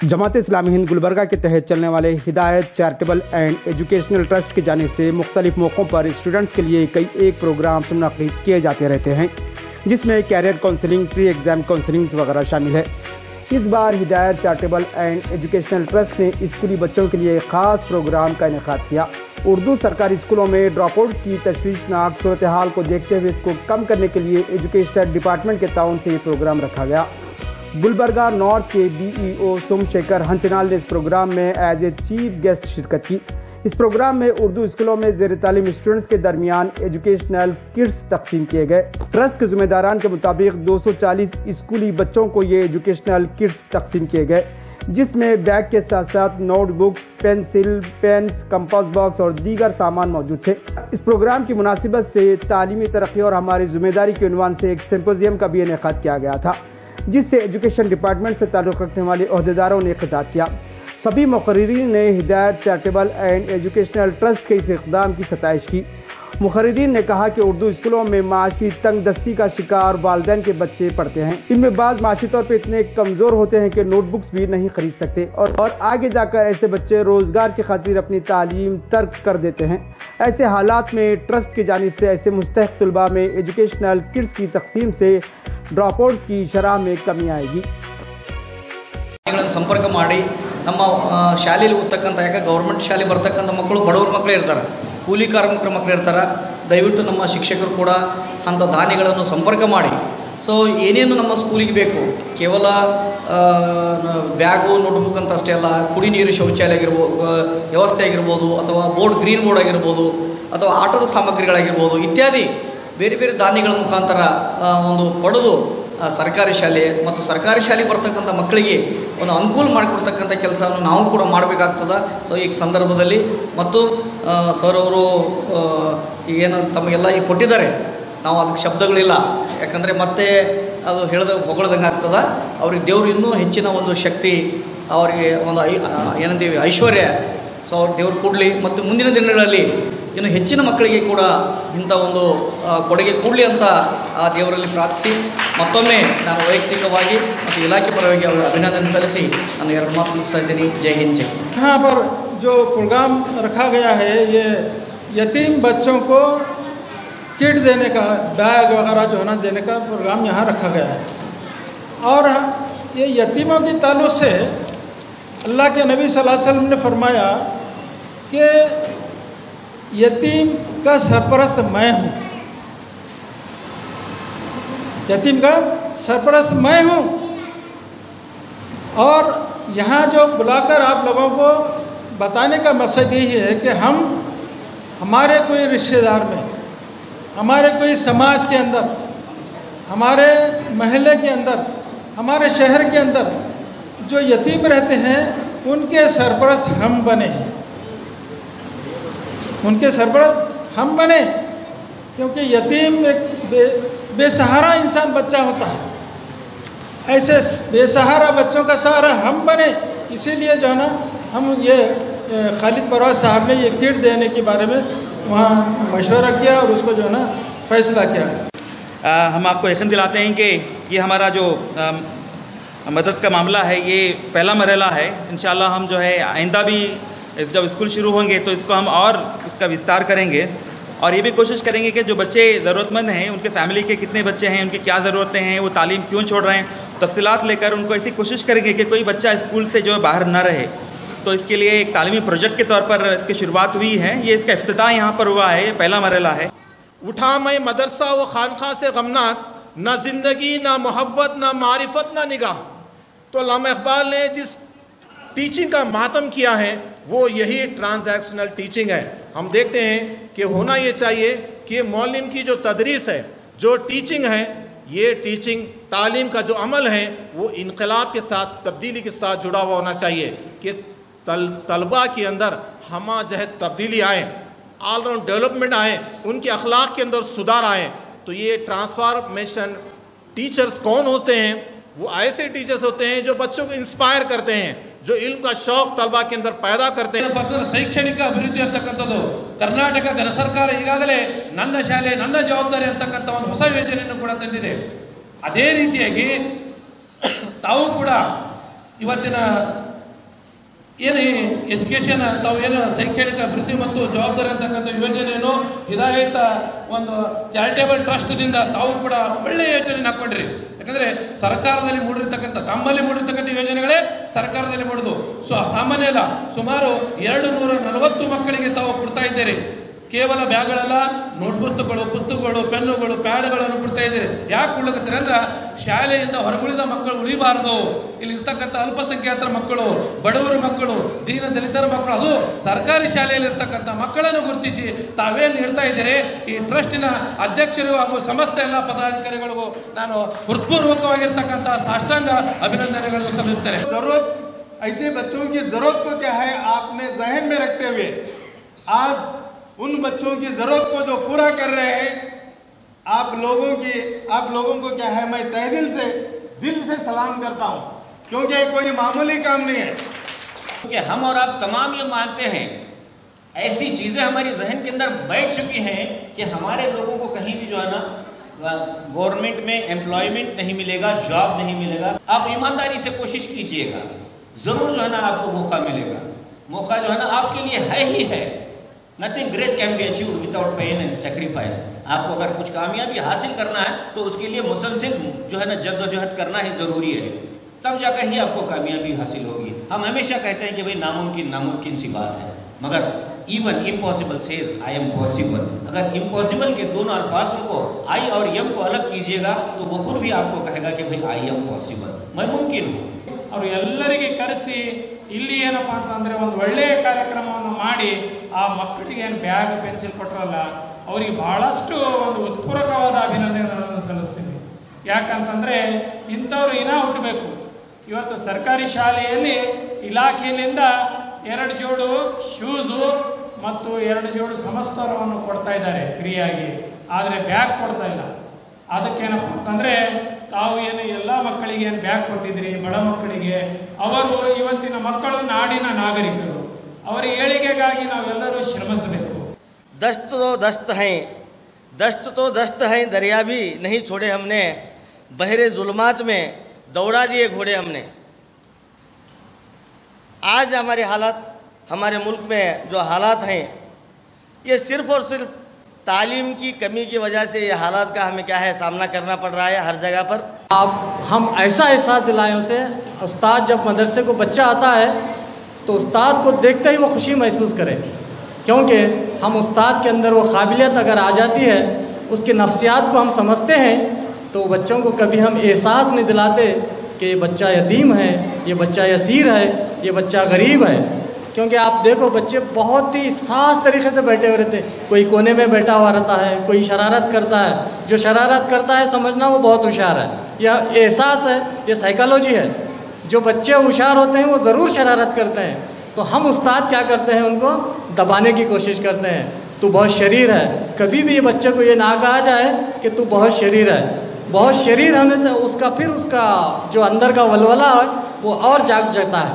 जमात इस्लामी हिंद गुलबर्गा के तहत चलने वाले हिदायत चैरिटेबल एंड एजुकेशनल ट्रस्ट की जानिब से मुख्तलिफ मौक़ों पर स्टूडेंट्स के लिए कई एक प्रोग्राम्स मुनक़िद किए जाते रहते हैं, जिसमें career counselling, pre exam counselling वगैरह शामिल है। इस बार हिदायत चैरिटेबल एंड एजुकेशनल ट्रस्ट ने स्कूली बच्चों के लिए ख़ास प्रोग्राम का इनेकाद किया। उर्दू सरकारी स्कूलों में ड्रॉप आउट्स की तशवीशनाक सूरत हाल को देखते हुए इसको कम करने के लिए एजुकेशन डिपार्टमेंट के ताउन से ये प्रोग्राम रखा गया। गुलबर्गा नॉर्थ के BEO सोमशेखर हंचनाल ने इस प्रोग्राम में एज ए चीफ गेस्ट शिरकत की। इस प्रोग्राम में उर्दू स्कूलों में ज़ेर तालीम स्टूडेंट्स के दरमियान एजुकेशनल किट्स तकसीम किए गए। ट्रस्ट के ज़िम्मेदारान के मुताबिक 240 स्कूली बच्चों को ये एजुकेशनल किट्स तकसीम किए गए, जिसमें बैग के साथ साथ notebooks, pencil, pens, compass box और दीगर सामान मौजूद थे। इस प्रोग्राम की मुनासिबत से तालीमी तरक्की और हमारी ज़िम्मेदारी के उन्वान से एक सिम्पोजियम का भी इनेकाद किया गया था, जिससे एजुकेशन डिपार्टमेंट से ताल्लुक़ रखने वाले अहदेदारों ने खिताब किया। सभी मुक़र्रिरीन ने हिदायत चैरिटेबल एंड एजुकेशनल ट्रस्ट के इस इक़दाम की सताइश की। मुक़र्रिरीन ने कहा कि उर्दू स्कूलों में माशी तंग दस्ती का शिकार वालिदैन के बच्चे पढ़ते हैं। इनमें बाज़ माशी तौर पर इतने कमज़ोर होते हैं कि नोटबुक्स भी नहीं खरीद सकते और आगे जाकर ऐसे बच्चे रोज़गार की खातिर अपनी तालीम तर्क कर देते हैं। ऐसे हालात में ट्रस्ट की जानिब से ऐसे मुस्तहिक़ तलबा में एजुकेशनल किट्स की तकसीम से ड्रॉप आउट्स की शरह में कमी आएगी। संपर्क ಮಾಡಿ ನಮ್ಮ ಶಾಲೆಯಲ್ಲಿ ಓದತಕ್ಕಂತ ಯಾಕೆ ಗವರ್ನಮೆಂಟ್ ಶಾಲೆ ಬರ್ತಕ್ಕಂತ ಮಕ್ಕಳು ಬಡವರ ಮಕ್ಕಳೇ ಇರ್ತಾರೆ, ಕೂಲಿ ಕಾರ್ಮಿಕರ ಮಕ್ಕಳು ಇರ್ತಾರೆ। ದಯವಿಟ್ಟು ನಮ್ಮ ಶಿಕ್ಷಕರು ಕೂಡ ಅಂಥ ದಾನಿಗಳನ್ನು ಸಂಪರ್ಕ ಮಾಡಿ ಸೊ ಏನೇನು ನಮ್ಮ ಸ್ಕೂಲಿಗೆ ಬೇಕು, ಕೇವಲ ಬ್ಯಾಗು ನೋಟ್ಬುಕ್ ಅಂತ ಅಷ್ಟೇ ಅಲ್ಲ, ಕುಡಿ ನೀರು ಶೌಚಾಲಯ ವ್ಯವಸ್ಥೆ ಆಗಿರ್ಬೋದು, ಅಥವಾ ಗ್ರೀನ್ ಬೋರ್ಡ್ ಆಗಿರ್ಬೋದು, ಅಥವಾ ಆಟದ ಸಾಮಗ್ರಿಗಳಾಗಿರ್ಬೋದು ಇತ್ಯಾದಿ ಬೇರೆ ಬೇರೆ ದಾನಿಗಳ ಮುಖಾಂತರ ಒಂದು ಪಡೆದು ಸರ್ಕಾರಿ ಶಾಲೆ ಮತ್ತು ಸರ್ಕಾರಿ ಶಾಲೆಗೆ ಬರ್ತಕ್ಕಂಥ ಮಕ್ಕಳಿಗೆ ಒಂದು ಅನುಕೂಲ ಮಾಡಿಕೊಡ್ತಕ್ಕಂಥ ಕೆಲಸವನ್ನು ನಾವು ಕೂಡ ಮಾಡಬೇಕಾಗ್ತದೆ। ಸೊ ಈ ಸಂದರ್ಭದಲ್ಲಿ ಮತ್ತು ಸರ್ ಅವರು ಏನು ತಮಗೆಲ್ಲ ಈಗ ಕೊಟ್ಟಿದ್ದಾರೆ, ನಾವು ಅದಕ್ಕೆ ಶಬ್ದಗಳಿಲ್ಲ, ಯಾಕಂದರೆ ಮತ್ತೆ ಅದು ಹೇಳಿದ್ರೆ ಹೊಗಳದಂಗೆ ಆಗ್ತದೆ। ಅವ್ರಿಗೆ ದೇವರು ಇನ್ನೂ ಹೆಚ್ಚಿನ ಒಂದು ಶಕ್ತಿ, ಅವರಿಗೆ ಒಂದು ಏನಂತೀವಿ ಐಶ್ವರ್ಯ, ಸೊ ಅವ್ರು ದೇವ್ರು ಕೊಡಲಿ ಮತ್ತು ಮುಂದಿನ ದಿನಗಳಲ್ಲಿ ಇನ್ನು ಹೆಚ್ಚಿನ ಮಕ್ಕಳಿಗೆ ಕೂಡ ಇಂಥ ಒಂದು ಕೊಡುಗೆ ಕೊಡಲಿ ಅಂತ ಆ ದೇವರಲ್ಲಿ ಪ್ರಾರ್ಥಿಸಿ ಮತ್ತೊಮ್ಮೆ ನಾನು ವೈಯಕ್ತಿಕವಾಗಿ ಮತ್ತು ಇಲಾಖೆ ಪರವಾಗಿ ಅವರ ಅಭಿನಂದನೆ ಸಲ್ಲಿಸಿ ನಾನು ಎರಡು ಮಾತು ಮುಗಿಸ್ತಾ ಇದ್ದೀನಿ। ಜೈ ಹಿಂದ್ ಜೈ। यहाँ पर जो प्रोग्राम रखा गया है, ये यतीम बच्चों को किट देने का, बैग वगैरह जो है ना देने का प्रोग्राम यहाँ रखा गया है। और ये यतीमों की ताल्लुक़ से अल्लाह के नबी सल्लल्लाहु अलैहि वसल्लम ने फरमाया कि यतीम का सरपरस्त मैं हूँ, यतीम का सरपरस्त मैं हूँ। और यहाँ जो बुलाकर आप लोगों को बताने का मकसद यही है कि हम हमारे कोई रिश्तेदार में, हमारे कोई समाज के अंदर, हमारे महल्ले के अंदर, हमारे शहर के अंदर जो यतीम रहते हैं उनके सरपरस्त हम बने हैं, उनके सरपरस्त हम बने, क्योंकि यतीम एक बेसहारा इंसान बच्चा होता है। ऐसे बेसहारा बच्चों का सहारा हम बने, इसीलिए जो है ना हम ये खालिद परवाज साहब ने ये किट देने के बारे में वहाँ मशवरा किया और उसको जो है ना फैसला किया। हम आपको यकीन दिलाते हैं कि ये हमारा जो मदद का मामला है ये पहला मरहला है। इंशाल्लाह हम जो है आइंदा भी जब स्कूल शुरू होंगे तो इसको हम और इसका विस्तार करेंगे और ये भी कोशिश करेंगे कि जो बच्चे ज़रूरतमंद हैं उनके फैमिली के कितने बच्चे हैं, उनकी क्या ज़रूरतें हैं, वो तालीम क्यों छोड़ रहे हैं, तफसीलात लेकर उनको ऐसी कोशिश करेंगे कि कोई बच्चा स्कूल से जो है बाहर न रहे। तो इसके लिए एक तालीमी प्रोजेक्ट के तौर पर इसकी शुरुआत हुई है। ये इसका इफ्तिताह यहाँ पर हुआ है, ये पहला मरहला है। उठा मैं मदरसा व खानखा से गमनाक, न ज़िंदगी न मोहब्बत न मारिफत न निगाह। तो अल्लामा इकबाल ने जिस टीचिंग का मातम किया है वो यही ट्रांजैक्शनल टीचिंग है। हम देखते हैं कि होना ये चाहिए कि मौलिम की जो तदरीस है, जो टीचिंग है, ये टीचिंग तालीम का जो अमल है वो इनकलाब के साथ, तब्दीली के साथ जुड़ा हुआ होना चाहिए कि तलबा के अंदर हमा जहद तब्दीली आए, ऑल राउंड डेवलपमेंट आए, उनके अखलाक के अंदर सुधार आए। तो ये ट्रांसफॉर्मेशन टीचर्स कौन होते हैं? वो ऐसे टीचर्स होते हैं जो बच्चों को इंस्पायर करते हैं, जो इल्म का शौक तलबा के अंदर पैदा करते हैं। ಶೈಕ್ಷಣಿಕ ಅಭಿವೃದ್ಧಿ ಅಂತಕ್ಕಂಥದ್ದು ಕರ್ನಾಟಕ ಘನ ಸರ್ಕಾರ ಈಗಾಗಲೇ ನನ್ನ ಶಾಲೆ ನನ್ನ ಜವಾಬ್ದಾರಿ ಅಂತಕ್ಕಂಥ ಒಂದು ಹೊಸ ಯೋಜನೆಯನ್ನು ಕೂಡ ತಂದಿದೆ। ಅದೇ ರೀತಿಯಾಗಿ ತಾವು ಕೂಡ ಇವತ್ತಿನ ಏನು ಎಜುಕೇಷನ್ ತಾವು ಏನು ಶೈಕ್ಷಣಿಕ ಅಭಿವೃದ್ಧಿ ಮತ್ತು ಜವಾಬ್ದಾರಿ ಅಂತಕ್ಕಂಥ ಯೋಜನೆಯನ್ನು ಹಿದಾಯತ ಒಂದು ಚಾರಿಟೇಬಲ್ ಟ್ರಸ್ಟ್ನಿಂದ ತಾವು ಕೂಡ ಒಳ್ಳೆಯ ಯೋಜನೆ ಹಾಕ್ಕೊಂಡ್ರಿ. ಯಾಕಂದರೆ ಸರ್ಕಾರದಲ್ಲಿ ಮೂಡಿರ್ತಕ್ಕಂಥ ತಮ್ಮಲ್ಲಿ ಮೂಡಿರ್ತಕ್ಕಂಥ ಯೋಜನೆಗಳೇ ಸರ್ಕಾರದಲ್ಲಿ ಮೂಡಿದು ಸಾಮಾನ್ಯ ಅಲ್ಲ. ಸುಮಾರು 240 ಮಕ್ಕಳಿಗೆ ತಾವು ಕೊಡ್ತಾ ಇದ್ದೀರಿ. ಕೇವಲ ಬ್ಯಾಗ್ಗಳಲ್ಲ, ನೋಟ್ ಪುಸ್ತಕಗಳು, ಪೆನ್ನುಗಳು, ಪ್ಯಾಡ್ಗಳನ್ನು ಕೊಡ್ತಾ ಇದ್ದೀರಿ. ಯಾಕೆ ಕೊಡ್ಲಿಕ್ಕೆ ಅಂದ್ರೆ ಶಾಲೆಯಿಂದ ಹೊರಗುಳಿದ ಮಕ್ಕಳು ಉಳಿಬಾರ್ದು. ಇಲ್ಲಿ ಇರ್ತಕ್ಕಂಥ ಅಲ್ಪಸಂಖ್ಯಾತರ ಮಕ್ಕಳು, ಬಡವರ ಮಕ್ಕಳು, ದೀನ ದಲಿತರ ಮಕ್ಕಳು, ಅದು ಸರ್ಕಾರಿ ಶಾಲೆಯಲ್ಲಿ ಇರ್ತಕ್ಕಂಥ ಮಕ್ಕಳನ್ನು ಗುರುತಿಸಿ ತಾವೇನು ನೀಡ್ತಾ ಇದ್ದೀರಿ. ಈ ಟ್ರಸ್ಟಿನ ಅಧ್ಯಕ್ಷರು ಹಾಗೂ ಸಮಸ್ತ ಎಲ್ಲ ಪದಾಧಿಕಾರಿಗಳಿಗೂ ನಾನು ಹೃತ್ಪೂರ್ವಕವಾಗಿರ್ತಕ್ಕಂಥ ಸಾಷ್ಟಾಂಗ ಅಭಿನಂದನೆಗಳನ್ನು ಸಲ್ಲಿಸ್ತೇನೆ. जरूरत ऐसे बच्चों की जरूरत को क्या है आपने जहन में रखते हुए आज उन बच्चों की जरूरत को जो पूरा कर रहे हैं आप लोगों को क्या है मैं तहे दिल से सलाम करता हूं, क्योंकि कोई मामूली काम नहीं है. क्योंकि हम और आप तमाम ये मानते हैं, ऐसी चीज़ें हमारी जहन के अंदर बैठ चुकी हैं कि हमारे लोगों को कहीं भी जो है ना गवर्नमेंट में एम्प्लॉयमेंट नहीं मिलेगा, जॉब नहीं मिलेगा. आप ईमानदारी से कोशिश कीजिएगा, ज़रूर जो है ना आपको मौका मिलेगा. मौका जो है ना आपके लिए है ही है. Nothing great can be achieved without pain and sacrifice. आपको अगर कुछ कामयाबी हासिल करना है तो उसके लिए मुसलसल जो है ना जद्दोजहद करना ही ज़रूरी है, तब जाकर ही आपको कामयाबी हासिल होगी. हम हमेशा कहते हैं कि भाई नामुमकिन सी बात है, मगर even impossible says I am possible. अगर इम्पॉसिबल के दोनों अल्फाजों को आई और यम को अलग कीजिएगा तो वो खुद भी आपको कहेगा कि भाई आई एम पॉसिबल, मैं मुमकिन हूँ. ಅವರು ಎಲ್ಲರಿಗೆ ಕರೆಸಿ ಇಲ್ಲಿ ಏನಪ್ಪ ಅಂತಂದರೆ ಒಂದು ಒಳ್ಳೆಯ ಕಾರ್ಯಕ್ರಮವನ್ನು ಮಾಡಿ ಆ ಮಕ್ಕಳಿಗೆ ಏನು ಬ್ಯಾಗ್ ಪೆನ್ಸಿಲ್ ಕೊಟ್ಟರಲ್ಲ ಅವರಿಗೆ ಬಹಳಷ್ಟು ಒಂದು ಉತ್ಪೂರ್ವಕವಾದ ಅಭಿನಂದನೆಗಳನ್ನು ಸಲ್ಲಿಸ್ತೀನಿ. ಯಾಕಂತಂದರೆ ಇಂಥವ್ರು ಇನ್ನೂ ಹುಟ್ಟಬೇಕು. ಇವತ್ತು ಸರ್ಕಾರಿ ಶಾಲೆಯಲ್ಲಿ ಇಲಾಖೆಯಿಂದ 2 ಜೋಡು ಶೂಸು ಮತ್ತು 2 ಜೋಡು ಸಮಸ್ತರವನ್ನು ಕೊಡ್ತಾ ಇದ್ದಾರೆ ಫ್ರೀಯಾಗಿ, ಆದರೆ ಬ್ಯಾಗ್ ಕೊಡ್ತಾ ಇಲ್ಲ. ಅದಕ್ಕೇನಪ್ಪ ಅಂತಂದರೆ ತಾವು ಏನು ಎಲ್ಲ ಮಕ್ಕಳಿಗೆ ಏನು ಬ್ಯಾಗ್ ಕೊಟ್ಟಿದ್ರಿ, ಬಡ ಮಕ್ಕಳಿಗೆ, ಅವರು ಇವತ್ತಿನ ಮಕ್ಕಳು ನಾಡಿನ ನಾಗರಿಕರು. ಅವರ ಏಳಿಗೆಗಾಗಿ ನಾವೆಲ್ಲರೂ ಶ್ರಮಿಸಬೇಕು. दस्त तो दस्त हैं दरिया भी नहीं छोड़े हमने, बहरे जुल्मात में दौड़ा दिए घोड़े हमने. आज हमारे हालात, हमारे मुल्क में जो हालात हैं ये सिर्फ़ और सिर्फ तालीम की कमी की वजह से ये हालात का हमें क्या है सामना करना पड़ रहा है हर जगह पर. अब हम ऐसा एहसास दिलाएं उसे, उस्ताद जब मदरसे को बच्चा आता है तो उस्ताद को देखते ही वो खुशी महसूस करे, क्योंकि हम उस्ताद के अंदर वो काबिलियत अगर आ जाती है, उसके नफ्सियात को हम समझते हैं, तो बच्चों को कभी हम एहसास नहीं दिलाते कि ये बच्चा यतीम है, ये बच्चा यसीर है, ये बच्चा गरीब है. क्योंकि आप देखो बच्चे बहुत ही साफ तरीके से बैठे हुए रहते हैं. कोई कोने में बैठा हुआ रहता है, कोई शरारत करता है. जो शरारत करता है समझना वो बहुत होशियार है. यह एहसास है, ये साइकोलॉजी है. जो बच्चे होशियार होते हैं वो ज़रूर शरारत करते हैं. तो हम उस्ताद क्या करते हैं, उनको दबाने की कोशिश करते हैं. तू बहुत शरीर है. कभी भी ये बच्चे को ये ना कहा जाए कि तू बहुत शरीर है. बहुत शरीर होने से उसका जो अंदर का वलवला है वो और जाग जाता है.